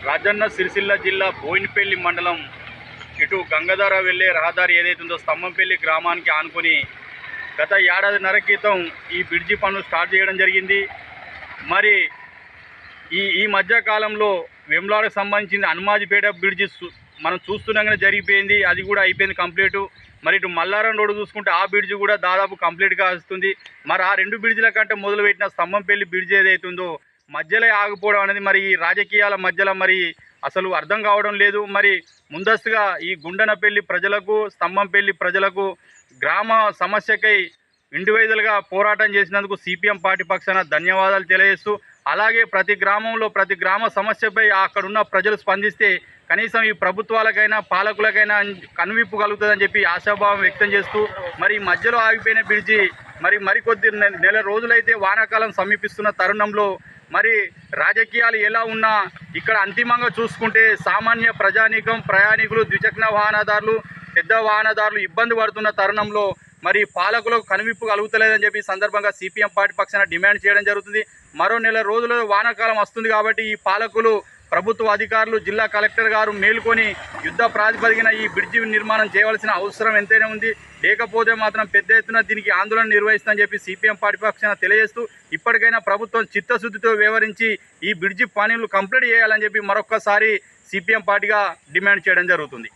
రాజన్న సిరిసిల్ల జిల్లా బోయినపల్లి మండలం ఇటు గంగధార వెళ్ళే రహదారి ఏదైతుందో స్తంభంపల్లి గ్రామానికి ఆనుకొని గత ఏడాదిన్నర క్రితం ఈ బ్రిడ్జి పనులు స్టార్ట్ చేయడం జరిగింది. మరి ఈ మధ్యకాలంలో వెమ్లాడకు సంబంధించిన హనుమాజిపేట బ్రిడ్జి మనం చూస్తుండగానే జరిగిపోయింది, అది కూడా అయిపోయింది కంప్లీటు. మరి ఇటు మల్లారం రోడ్డు చూసుకుంటే ఆ బ్రిడ్జి కూడా దాదాపు కంప్లీట్గా వస్తుంది. మరి ఆ రెండు బ్రిడ్జిల కంటే మొదలుపెట్టిన స్తంభంపల్లి బ్రిడ్జి ఏదైతుందో మధ్యలో ఆగిపోవడం అనేది మరి ఈ రాజకీయాల మధ్యలో మరి అసలు అర్థం కావడం లేదు. మరి ముందస్తుగా ఈ గుండనపల్లి ప్రజలకు, స్తంభంపల్లి ప్రజలకు గ్రామ సమస్యకై ఇండివిజువల్గా పోరాటం చేసినందుకు సిపిఎం పార్టీ పక్షాన ధన్యవాదాలు తెలియజేస్తూ, అలాగే ప్రతి గ్రామంలో ప్రతి గ్రామ సమస్యపై అక్కడున్న ప్రజలు స్పందిస్తే కనీసం ఈ ప్రభుత్వాలకైనా పాలకులకైనా కనువిప్పు కలుగుతుందని చెప్పి ఆశాభావం వ్యక్తం చేస్తూ, మరి మధ్యలో ఆగిపోయిన బ్రిడ్జి మరికొద్ది నెల రోజులైతే వానాకాలం సమీపిస్తున్న తరుణంలో మరి రాజకీయాలు ఎలా ఉన్నా ఇక్కడ అంతిమంగా చూసుకుంటే సామాన్య ప్రజానీకం, ప్రయాణికులు, ద్విచక్ర వాహనదారులు, పెద్ద వాహనదారులు ఇబ్బంది పడుతున్న తరుణంలో మరి పాలకులకు కనువిప్పు కలుగుతలేదని చెప్పి సందర్భంగా సిపిఎం పార్టీ పక్షాన డిమాండ్ చేయడం జరుగుతుంది. మరో నెల రోజుల్లో వానాకాలం వస్తుంది కాబట్టి ఈ పాలకులు, ప్రభుత్వ అధికారులు, జిల్లా కలెక్టర్ గారు మేల్కొని యుద్ధ ప్రాతిపదికన ఈ బ్రిడ్జి నిర్మాణం చేయవలసిన అవసరం ఎంతైనా ఉంది. లేకపోతే మాత్రం పెద్ద ఎత్తున దీనికి ఆందోళన నిర్వహిస్తుందని చెప్పి సిపిఎం పార్టీ పక్షాన తెలియజేస్తూ, ఇప్పటికైనా ప్రభుత్వం చిత్తశుద్ధితో వ్యవహరించి ఈ బ్రిడ్జి పనులు కంప్లీట్ చేయాలని చెప్పి మరొక్కసారి సిపిఎం పార్టీగా డిమాండ్ చేయడం జరుగుతుంది.